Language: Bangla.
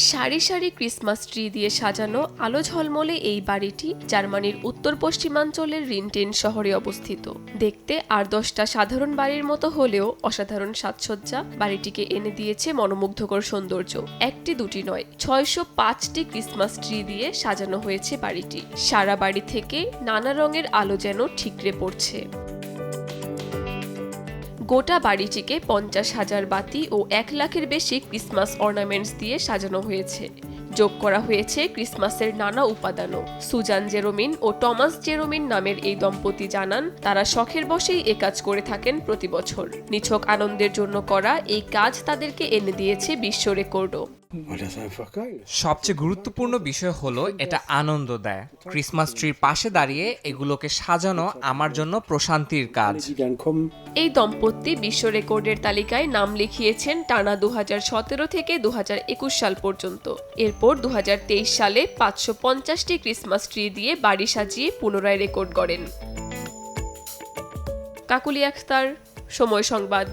সারি সারি ক্রিসমাস ট্রি দিয়ে সাজানো আলো ঝলমলে এই বাড়িটি জার্মানির উত্তর পশ্চিমাঞ্চলের রিনটেন শহরে অবস্থিত। দেখতে আর 10টা সাধারণ বাড়ির মতো হলেও অসাধারণ সাজসজ্জা বাড়িটিকে এনে দিয়েছে মনোমুগ্ধকর সৌন্দর্য। একটি দুটি নয়, 605টি ক্রিসমাস ট্রি দিয়ে সাজানো হয়েছে বাড়িটি। সারা বাড়ি থেকে নানা রঙের আলো যেন ঠিকরে পড়ছে। গোটা বাড়িটিকে 50,000 বাতি ও 1 লাখের বেশি ক্রিসমাস অর্নামেন্টস দিয়ে সাজানো হয়েছে। যোগ করা হয়েছে ক্রিসমাসের নানা উপাদানও। সুজান জেরোমিন ও টমাস জেরোমিন নামের এই দম্পতি জানান, তারা শখের বশেই এ কাজ করে থাকেন প্রতি বছর। নিছক আনন্দের জন্য করা এই কাজ তাদেরকে এনে দিয়েছে বিশ্ব রেকর্ডও। সবচেয়ে গুরুত্বপূর্ণ বিষয় হলো এটা আনন্দ দেয়। ক্রিসমাস ট্রির পাশে দাঁড়িয়ে এগুলোকে সাজানো আমার জন্য প্রশান্তির কাজ। এই দম্পতি বিশ্ব রেকর্ডের তালিকায় নাম লিখিয়েছেন টানা 2017 থেকে 2021 সাল পর্যন্ত। এরপর 2023 সালে 550টি ক্রিসমাস ট্রি দিয়ে বাড়ি সাজিয়ে পুনরায় রেকর্ড গড়েন। কাকুলি আখতার, সময় সংবাদ।